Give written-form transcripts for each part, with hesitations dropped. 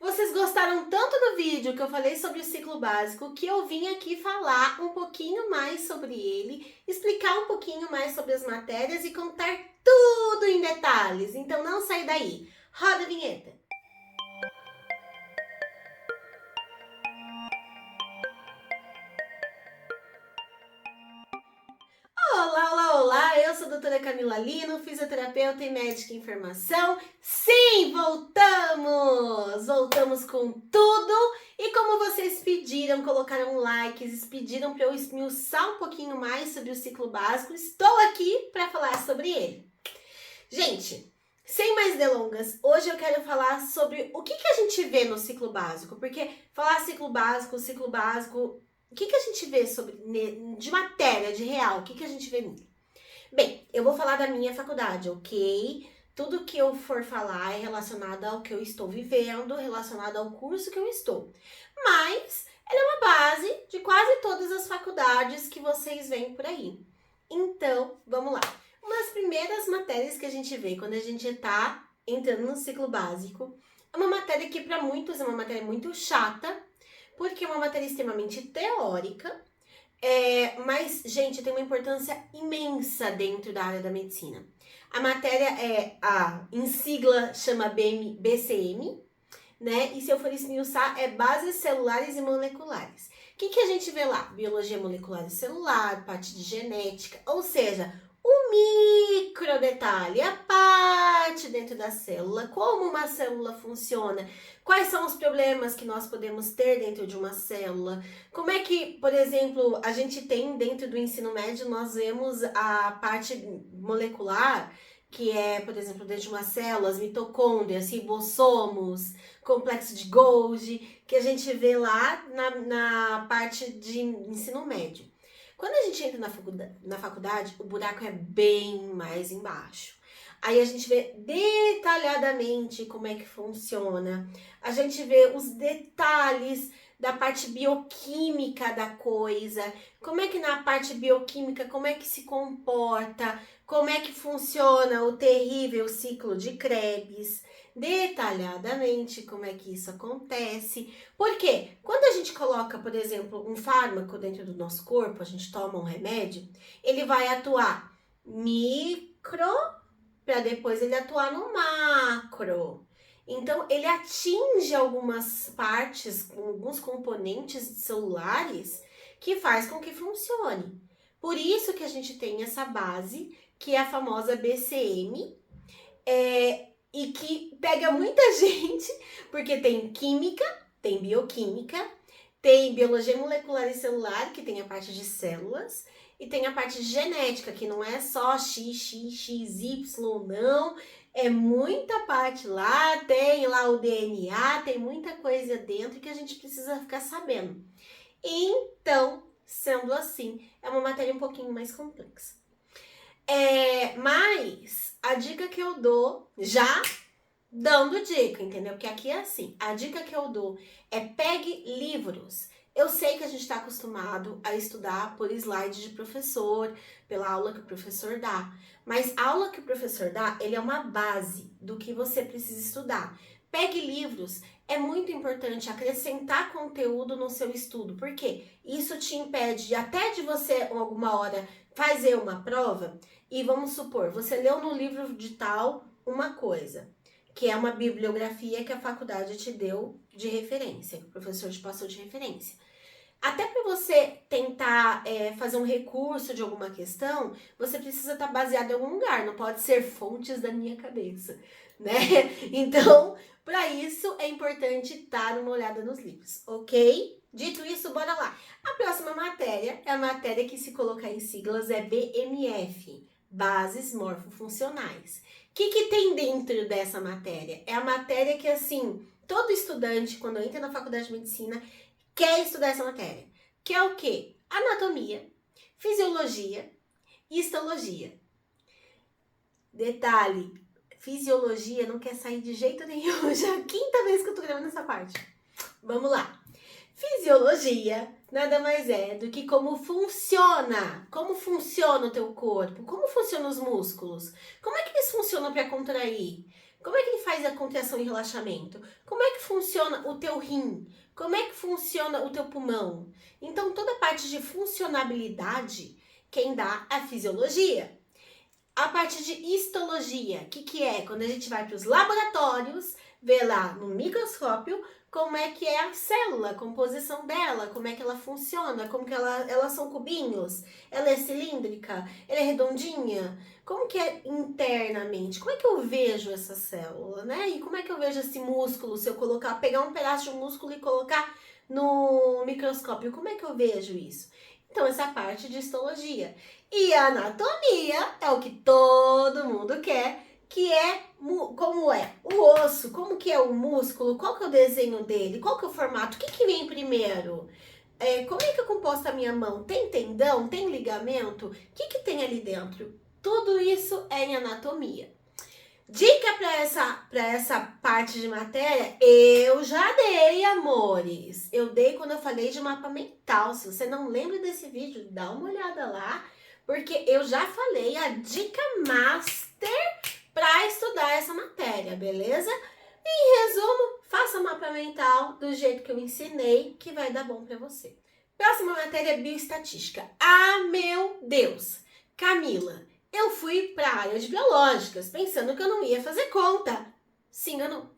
Vocês gostaram tanto do vídeo que eu falei sobre o ciclo básico que eu vim aqui falar um pouquinho mais sobre ele, explicar um pouquinho mais sobre as matérias e contar tudo em detalhes. Então não sai daí. Roda a vinheta. Olá, olá, olá! Eu sou a doutora Camila Lino, fisioterapeuta e médica em formação. Sim, voltamos! Voltamos com tudo! E como vocês pediram, colocaram likes, pediram para eu esmiuçar um pouquinho mais sobre o ciclo básico, estou aqui para falar sobre ele. Gente, sem mais delongas, hoje eu quero falar sobre o que a gente vê no ciclo básico, porque falar ciclo básico, o que a gente vê sobre de matéria, de real, o que a gente vê nele? Bem, eu vou falar da minha faculdade, ok? Tudo que eu for falar é relacionado ao que eu estou vivendo, relacionado ao curso que eu estou. Mas ela é uma base de quase todas as faculdades que vocês veem por aí. Então, vamos lá. Uma das primeiras matérias que a gente vê quando a gente está entrando no ciclo básico é uma matéria que para muitos é uma matéria muito chata, porque é uma matéria extremamente teórica, mas, gente, tem uma importância imensa dentro da área da medicina. A matéria em sigla, chama BCM, né? E se eu for esmiuçar, é bases celulares e moleculares. O que a gente vê lá? Biologia molecular e celular, parte de genética, ou seja, o micro detalhe, a parte dentro da célula, como uma célula funciona, quais são os problemas que nós podemos ter dentro de uma célula, como é que, por exemplo, a gente tem dentro do ensino médio, nós vemos a parte molecular, que é, por exemplo, dentro de uma célula, as mitocôndrias, ribossomos, complexo de Golgi, que a gente vê lá na parte de ensino médio. Quando a gente entra na faculdade, o buraco é bem mais embaixo. Aí a gente vê detalhadamente como é que funciona. A gente vê os detalhes da parte bioquímica da coisa. Como é que na parte bioquímica, como é que se comporta, como é que funciona o terrível ciclo de Krebs, detalhadamente como é que isso acontece. Porque quando a gente coloca, por exemplo, um fármaco dentro do nosso corpo, a gente toma um remédio, ele vai atuar micro para depois ele atuar no macro. Então, ele atinge algumas partes, alguns componentes celulares que faz com que funcione. Por isso que a gente tem essa base, que é a famosa BCM, e que pega muita gente, porque tem química, tem bioquímica, tem biologia molecular e celular, que tem a parte de células, e tem a parte genética, que não é só XY, não, é muita parte lá, tem lá o DNA, tem muita coisa dentro que a gente precisa ficar sabendo. Então, sendo assim, é uma matéria um pouquinho mais complexa. Mas a dica que eu dou, já dando dica, entendeu? Porque aqui é assim, a dica que eu dou é pegue livros. Eu sei que a gente está acostumado a estudar por slide de professor, pela aula que o professor dá, mas a aula que o professor dá, ele é uma base do que você precisa estudar. Pegue livros, é muito importante acrescentar conteúdo no seu estudo, porque isso te impede até de você, alguma hora, fazer uma prova, e vamos supor, você leu no livro de tal uma coisa, que é uma bibliografia que a faculdade te deu de referência, que o professor te passou de referência. Até para você tentar fazer um recurso de alguma questão, você precisa estar baseado em algum lugar, não pode ser fontes da minha cabeça, né? Então, para isso é importante dar uma olhada nos livros, ok? Dito isso, bora lá. A próxima matéria é a matéria que, se colocar em siglas, é BMF, Bases Morfofuncionais. O que tem dentro dessa matéria? É a matéria que, assim, todo estudante, quando entra na faculdade de medicina, quer estudar essa matéria. Que é o quê? Anatomia, fisiologia e histologia. Detalhe, fisiologia não quer sair de jeito nenhum. Já é a quinta vez que eu tô gravando essa parte. Vamos lá. Fisiologia nada mais é do que como funciona o teu corpo, como funcionam os músculos, como é que eles funcionam para contrair, Como é que ele faz a contração e relaxamento? Como é que funciona o teu rim? Como é que funciona o teu pulmão? Então, toda a parte de funcionabilidade, quem dá é a fisiologia. A parte de histologia, o que é? Quando a gente vai para os laboratórios, vê lá no microscópio como é que é a célula, a composição dela, como é que ela funciona, como que elas são cubinhos, ela é cilíndrica, ela é redondinha, como que é internamente, como é que eu vejo essa célula, né? E como é que eu vejo esse músculo, se eu pegar um pedaço de um músculo e colocar no microscópio, como é que eu vejo isso? Então, essa é a parte de histologia. E a anatomia é o que todo mundo quer, que é como é o osso, como que é o músculo, qual que é o desenho dele, qual que é o formato, o que vem primeiro? Como é que é composta a minha mão? Tem tendão? Tem ligamento? O que tem ali dentro? Tudo isso é em anatomia. Dica para essa parte de matéria, eu já dei, amores. Eu dei quando eu falei de mapa mental. Se você não lembra desse vídeo, dá uma olhada lá, porque eu já falei a dica master para estudar essa matéria, beleza? Em resumo, faça mapa mental do jeito que eu ensinei, que vai dar bom para você. Próxima matéria é bioestatística. Ah, meu Deus! Camila, eu fui para a área de biológicas, pensando que eu não ia fazer conta. Se enganou.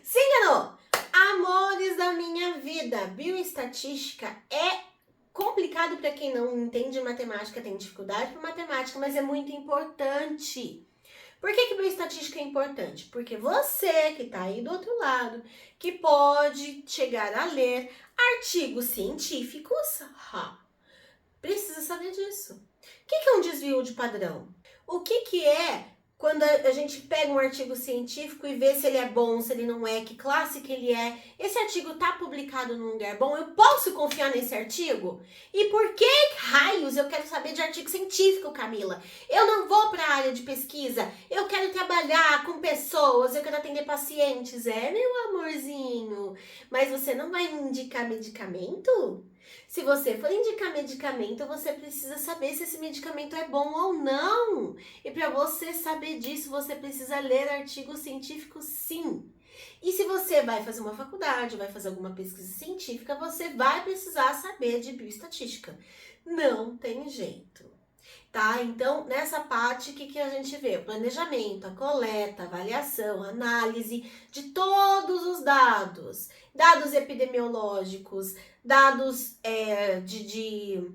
Se enganou. Amores da minha vida, bioestatística é complicado para quem não entende matemática, tem dificuldade com matemática, mas é muito importante. Por que bioestatística é importante? Porque você que está aí do outro lado, que pode chegar a ler artigos científicos, precisa saber disso. O que é um desvio de padrão? O que é quando a gente pega um artigo científico e vê se ele é bom, se ele não é, que classe que ele é? Esse artigo está publicado num lugar bom? Eu posso confiar nesse artigo? E por que raios eu quero saber de artigo científico, Camila? Eu não vou para a área de pesquisa, eu quero trabalhar com pessoas, eu quero atender pacientes. Meu amorzinho, mas você não vai me indicar medicamento? Se você for indicar medicamento, você precisa saber se esse medicamento é bom ou não. E para você saber disso, você precisa ler artigos científicos, sim. E se você vai fazer uma faculdade, vai fazer alguma pesquisa científica, você vai precisar saber de bioestatística. Não tem jeito. Tá? Então, nessa parte, o que a gente vê? O planejamento, a coleta, a avaliação, a análise de todos os dados. Dados epidemiológicos, dados de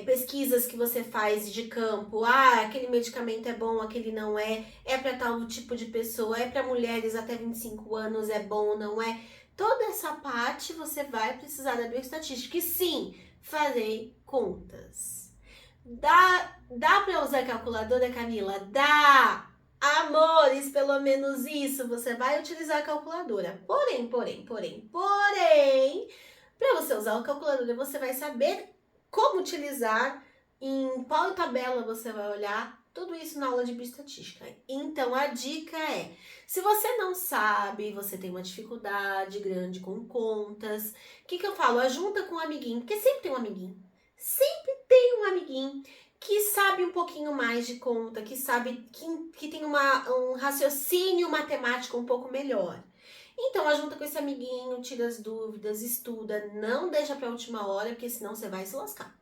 pesquisas que você faz de campo. Aquele medicamento é bom, aquele não é. É para tal tipo de pessoa, é para mulheres até 25 anos, é bom ou não é. Toda essa parte você vai precisar da bioestatística. E sim, farei contas. Dá para usar calculadora, Camila? Dá! Amores, pelo menos isso, você vai utilizar a calculadora. Porém, para você usar a calculadora, você vai saber como utilizar, em qual tabela você vai olhar, tudo isso na aula de bioestatística. Então, a dica é, se você não sabe, você tem uma dificuldade grande com contas, o que eu falo? Ajunta com um amiguinho, porque sempre tem um amiguinho. Sempre tem um amiguinho que sabe um pouquinho mais de conta, que sabe que tem um raciocínio matemático um pouco melhor. Então, junta com esse amiguinho, tira as dúvidas, estuda, não deixa para a última hora, porque senão você vai se lascar.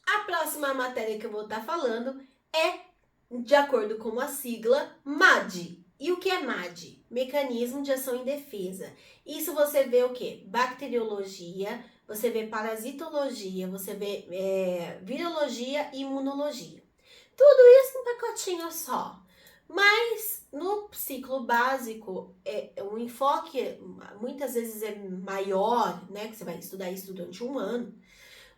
A próxima matéria que eu vou estar falando é de acordo com a sigla MAD. E o que é MAD? Mecanismo de Ação em Defesa. Isso você vê o quê? Bacteriologia, você vê parasitologia, você vê virologia e imunologia. Tudo isso num pacotinho só. Mas no ciclo básico, o enfoque muitas vezes é maior, né? Que você vai estudar isso durante um ano.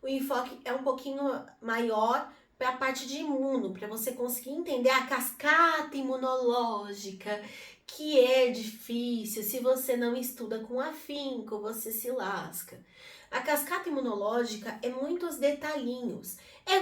O enfoque é um pouquinho maior para a parte de imuno, para você conseguir entender a cascata imunológica, que é difícil. Se você não estuda com afinco, você se lasca. A cascata imunológica é muitos detalhinhos.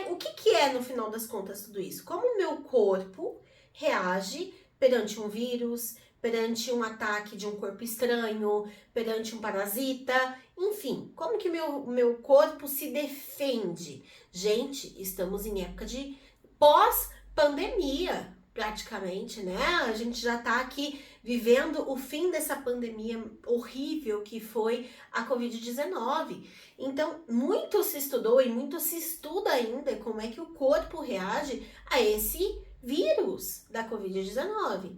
O que é, no final das contas, tudo isso? Como o meu corpo reage perante um vírus, perante um ataque de um corpo estranho, perante um parasita, enfim, como que meu corpo se defende? Gente, estamos em época de pós-pandemia. praticamente, né? A gente já tá aqui vivendo o fim dessa pandemia horrível que foi a Covid-19. Então, muito se estudou e muito se estuda ainda como é que o corpo reage a esse vírus da Covid-19.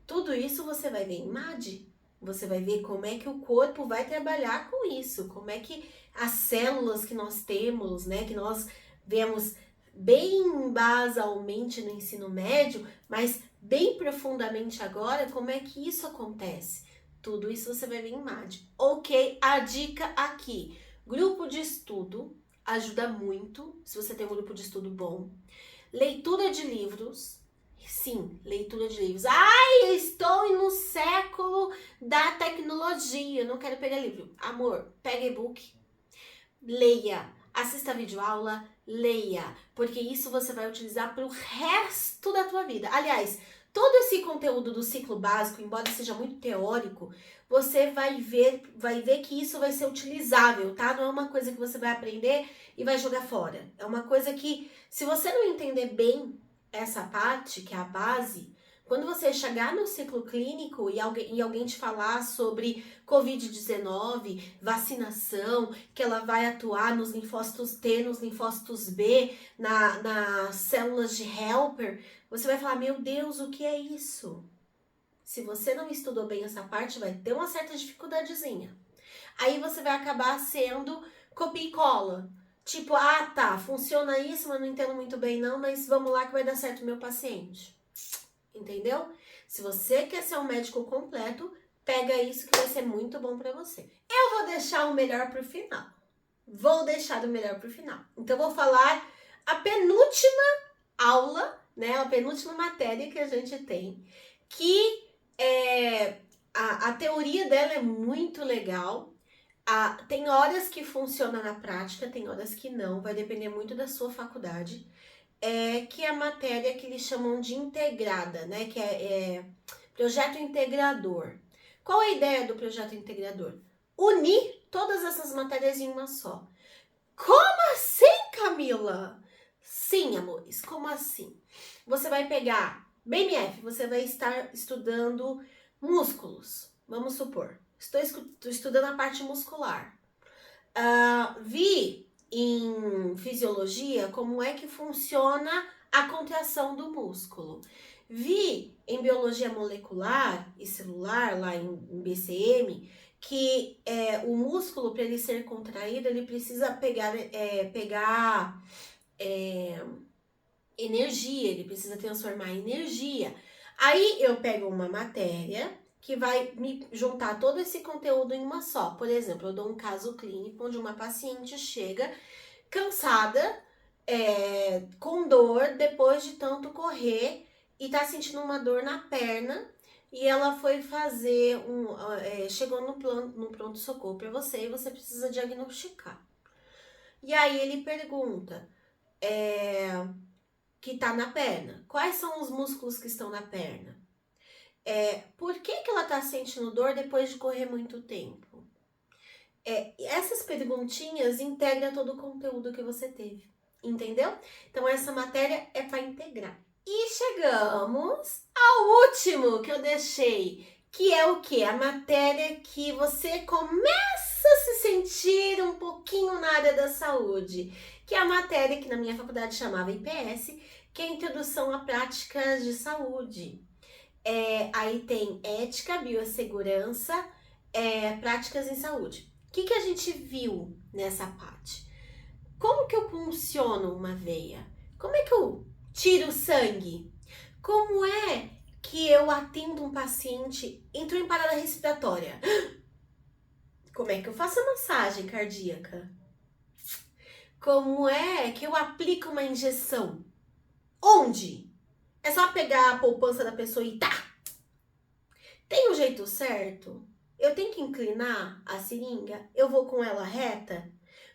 Tudo isso você vai ver em MAD. Você vai ver como é que o corpo vai trabalhar com isso, como é que as células que nós temos, né, que nós vemos bem basalmente no ensino médio, mas bem profundamente agora, como é que isso acontece? Tudo isso você vai ver em MAD. Ok, a dica aqui, grupo de estudo ajuda muito, se você tem um grupo de estudo bom. Leitura de livros, sim, leitura de livros. Ai, estou no século da tecnologia, não quero pegar livro. Amor, pega e-book, leia, assista videoaula, leia, porque isso você vai utilizar para o resto da tua vida. Aliás, todo esse conteúdo do ciclo básico, embora seja muito teórico, você vai ver que isso vai ser utilizável, tá? Não é uma coisa que você vai aprender e vai jogar fora. É uma coisa que, se você não entender bem essa parte, que é a base, quando você chegar no ciclo clínico e alguém te falar sobre Covid-19, vacinação, que ela vai atuar nos linfócitos T, nos linfócitos B, nas células de helper, você vai falar, meu Deus, o que é isso? Se você não estudou bem essa parte, vai ter uma certa dificuldadezinha. Aí você vai acabar sendo copia e cola. Tipo, ah, tá, funciona isso, mas não entendo muito bem não, mas vamos lá que vai dar certo o meu paciente. Entendeu? Se você quer ser um médico completo, pega isso que vai ser muito bom pra você. Eu vou deixar o melhor pro final. Vou deixar o melhor pro final. Então, eu vou falar a penúltima aula, né? A penúltima matéria que a gente tem, que a teoria dela é muito legal. Tem horas que funciona na prática, tem horas que não, vai depender muito da sua faculdade. Que é a matéria que eles chamam de integrada, né? Que é projeto integrador. Qual é a ideia do projeto integrador? Unir todas essas matérias em uma só. Como assim, Camila? Sim, amores, como assim? Você vai pegar BMF, você vai estar estudando músculos, vamos supor. Estou estudando a parte muscular. Vi em fisiologia como é que funciona a contração do músculo. Vi em biologia molecular e celular, lá em BCM, que o músculo, para ele ser contraído, ele precisa pegar energia, ele precisa transformar em energia. Aí eu pego uma matéria que vai me juntar todo esse conteúdo em uma só. Por exemplo, eu dou um caso clínico onde uma paciente chega cansada, com dor, depois de tanto correr e tá sentindo uma dor na perna e ela foi fazer chegou no pronto-socorro para você e você precisa diagnosticar. E aí ele pergunta, que tá na perna, quais são os músculos que estão na perna? Por que ela tá sentindo dor depois de correr muito tempo? Essas perguntinhas integram todo o conteúdo que você teve, entendeu? Então essa matéria é para integrar. E chegamos ao último que eu deixei, que é o quê? A matéria que você começa a se sentir um pouquinho na área da saúde, que é a matéria que na minha faculdade chamava IPS, que é a Introdução a Práticas de Saúde. Aí tem ética, biossegurança, práticas em saúde. O que a gente viu nessa parte? Como que eu funciono uma veia? Como é que eu tiro o sangue? Como é que eu atendo um paciente, entrou em parada respiratória? Como é que eu faço a massagem cardíaca? Como é que eu aplico uma injeção? Onde? É só pegar a poupança da pessoa e tá! Tem um jeito certo? Eu tenho que inclinar a seringa? Eu vou com ela reta?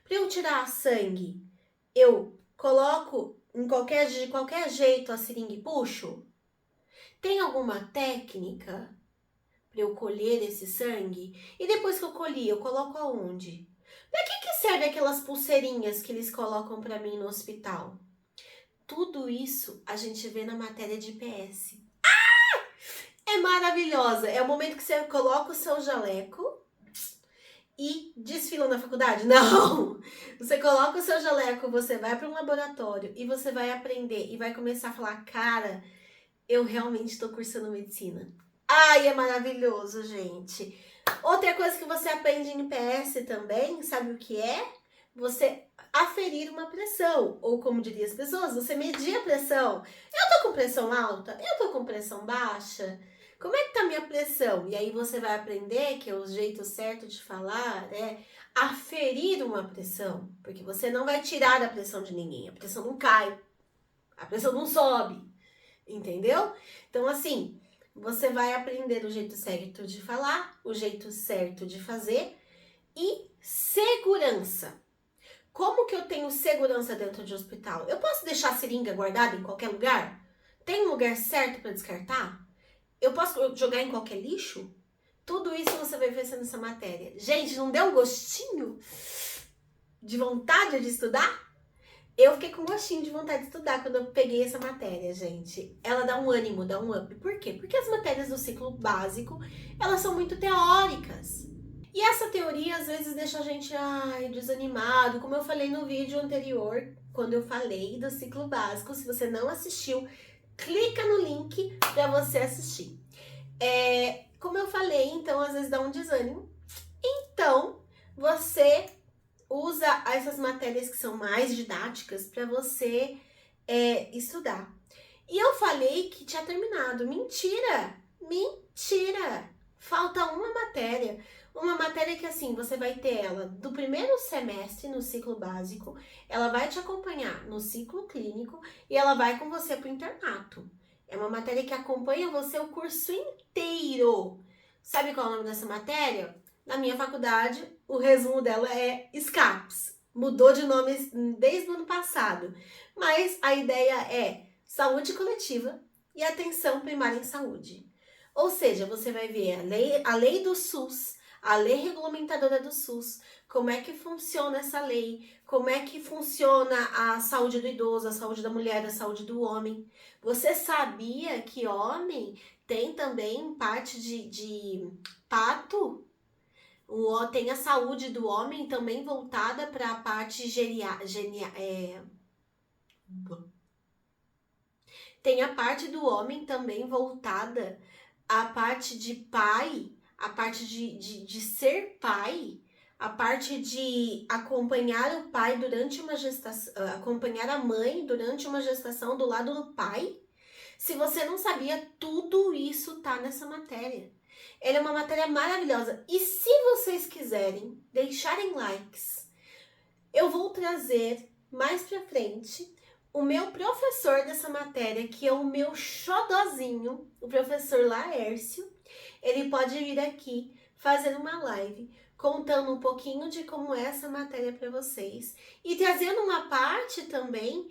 Para eu tirar sangue, eu coloco de qualquer jeito a seringa e puxo? Tem alguma técnica para eu colher esse sangue? E depois que eu colhi, eu coloco aonde? Para que serve aquelas pulseirinhas que eles colocam para mim no hospital? tudo isso a gente vê na matéria de IPS. É maravilhosa. É o momento que você coloca o seu jaleco e desfila na faculdade? Não! Você coloca o seu jaleco, você vai para um laboratório e você vai aprender e vai começar a falar, cara, eu realmente estou cursando medicina. Ai, é maravilhoso, gente. Outra coisa que você aprende em IPS também, sabe o que é? Você aferir uma pressão, ou como diriam as pessoas, você medir a pressão. Eu tô com pressão alta? Eu tô com pressão baixa? Como é que tá a minha pressão? E aí você vai aprender que o jeito certo de falar é aferir uma pressão, porque você não vai tirar a pressão de ninguém, a pressão não cai, a pressão não sobe, entendeu? Então assim, você vai aprender o jeito certo de falar, o jeito certo de fazer e segurança. Como que eu tenho segurança dentro de hospital? Eu posso deixar a seringa guardada em qualquer lugar? Tem um lugar certo para descartar? Eu posso jogar em qualquer lixo? Tudo isso você vai ver nessa matéria. Gente, não deu um gostinho de vontade de estudar? Eu fiquei com gostinho de vontade de estudar quando eu peguei essa matéria, gente. Ela dá um ânimo, dá um up. Por quê? Porque as matérias do ciclo básico, elas são muito teóricas. E essa teoria, às vezes, deixa a gente desanimado. Como eu falei no vídeo anterior, quando eu falei do ciclo básico. Se você não assistiu, clica no link para você assistir. Como eu falei, então, às vezes dá um desânimo. Então, você usa essas matérias que são mais didáticas para você estudar. E eu falei que tinha terminado. Mentira! Mentira! Falta uma matéria. Uma matéria que, assim, você vai ter ela do primeiro semestre no ciclo básico, ela vai te acompanhar no ciclo clínico e ela vai com você para o internato. É uma matéria que acompanha você o curso inteiro. Sabe qual é o nome dessa matéria? Na minha faculdade, o resumo dela é SCAPS. Mudou de nome desde o ano passado. Mas a ideia é saúde coletiva e atenção primária em saúde. Ou seja, você vai ver a lei do SUS, a lei regulamentadora do SUS, como é que funciona essa lei, como é que funciona a saúde do idoso, a saúde da mulher, a saúde do homem. Você sabia que homem tem também parte de pato? Tem a saúde do homem também voltada para a parte tem a parte do homem também voltada à parte de pai, a parte de ser pai, a parte de acompanhar o pai durante uma gestação, acompanhar a mãe durante uma gestação do lado do pai. Se você não sabia, tudo isso tá nessa matéria. Ela é uma matéria maravilhosa. E se vocês quiserem deixarem likes, eu vou trazer mais pra frente o meu professor dessa matéria, que é o meu xodozinho, o professor Laércio. Ele pode vir aqui fazer uma live contando um pouquinho de como é essa matéria para vocês e trazendo uma parte também,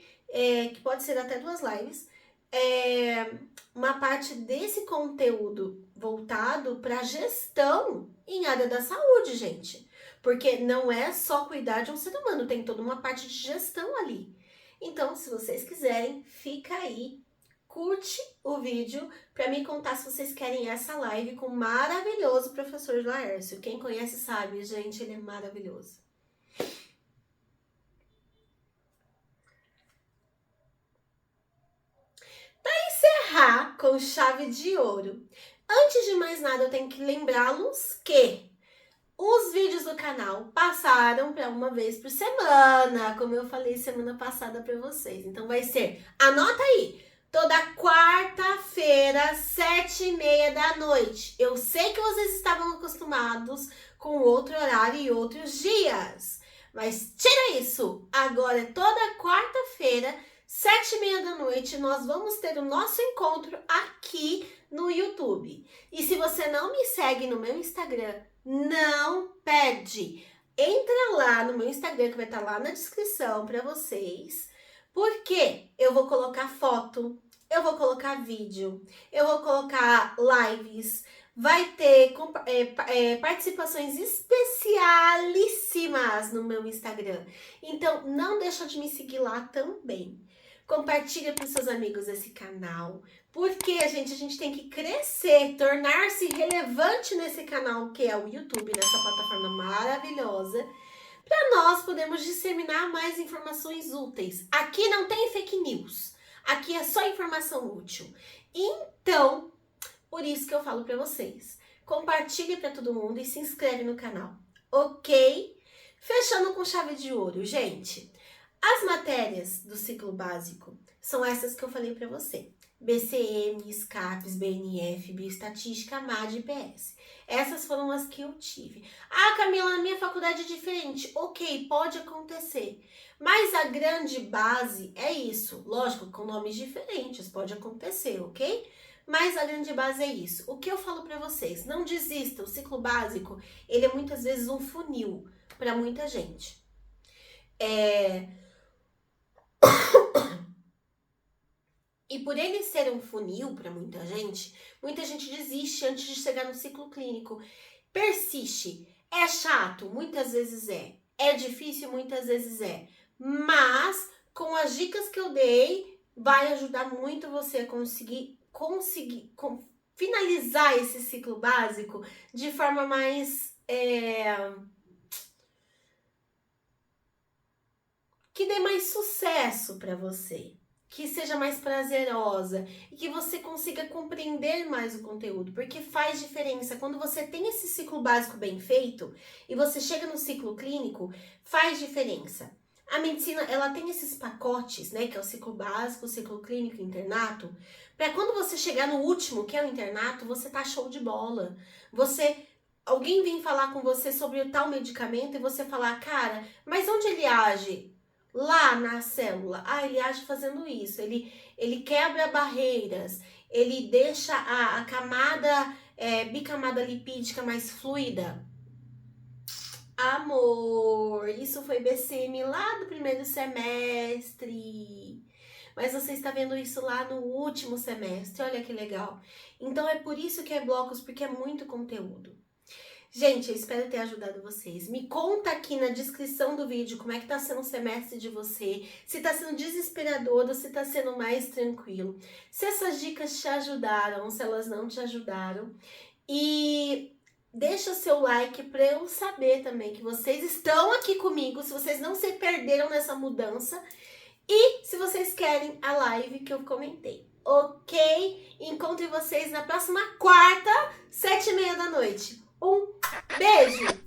que pode ser até 2 lives, uma parte desse conteúdo voltado para gestão em área da saúde, gente. Porque não é só cuidar de um ser humano, tem toda uma parte de gestão ali. Então, se vocês quiserem, fica aí, curte o vídeo para me contar se vocês querem essa live com o maravilhoso professor Laércio. Quem conhece sabe, gente, ele é maravilhoso. Encerrar com chave de ouro. Antes de mais nada, eu tenho que lembrá-los que os vídeos do canal passaram para uma vez por semana, como eu falei semana passada para vocês. Então vai ser, anota aí, toda quarta-feira, 7h30 da noite. Eu sei que vocês estavam acostumados com outro horário e outros dias, mas tira isso. Agora é toda quarta-feira, 7h30 da noite, nós vamos ter o nosso encontro aqui no YouTube. E se você não me segue no meu Instagram, não perde. Entra lá no meu Instagram, que vai estar lá na descrição para vocês, porque eu vou colocar foto, eu vou colocar vídeo, eu vou colocar lives, vai ter participações especialíssimas no meu Instagram. Então, não deixa de me seguir lá também. Compartilha para os seus amigos esse canal. Porque, a gente tem que crescer, tornar-se relevante nesse canal que é o YouTube, nessa plataforma maravilhosa, para nós podermos disseminar mais informações úteis. Aqui não tem fake news, aqui é só informação útil. Então, por isso que eu falo para vocês, compartilhe para todo mundo e se inscreve no canal, ok? Fechando com chave de ouro, gente. As matérias do ciclo básico são essas que eu falei para você. BCM, SCAPES, BNF, Bioestatística, MAD e PS. Essas foram as que eu tive. Ah, Camila, na minha faculdade é diferente. Ok, pode acontecer. Mas a grande base é isso. Lógico, com nomes diferentes, pode acontecer, ok? Mas a grande base é isso. O que eu falo para vocês? Não desista, o ciclo básico, ele é muitas vezes um funil para muita gente. E por ele ser um funil para muita gente desiste antes de chegar no ciclo clínico. Persiste. É chato? Muitas vezes é. É difícil? Muitas vezes é. Mas, com as dicas que eu dei, vai ajudar muito você a conseguir finalizar esse ciclo básico de forma mais... que dê mais sucesso para você. Que seja mais prazerosa e que você consiga compreender mais o conteúdo, porque faz diferença. Quando você tem esse ciclo básico bem feito e você chega no ciclo clínico, faz diferença. A medicina, ela tem esses pacotes, né, que é o ciclo básico, o ciclo clínico e internato, para quando você chegar no último, que é o internato, você tá show de bola. Alguém vem falar com você sobre o tal medicamento e você falar, cara, mas onde ele age? Lá na célula, ele age fazendo isso, ele quebra barreiras, ele deixa a camada bicamada lipídica mais fluida. Amor, isso foi BCM lá do primeiro semestre, mas você está vendo isso lá no último semestre, olha que legal. Então é por isso que é blocos, porque é muito conteúdo. Gente, eu espero ter ajudado vocês. Me conta aqui na descrição do vídeo como é que tá sendo o semestre de você, se tá sendo desesperador ou se tá sendo mais tranquilo. Se essas dicas te ajudaram, se elas não te ajudaram. E deixa o seu like para eu saber também que vocês estão aqui comigo, se vocês não se perderam nessa mudança. E se vocês querem a live que eu comentei, ok? Encontro vocês na próxima quarta, 7h30 da noite. Um beijo!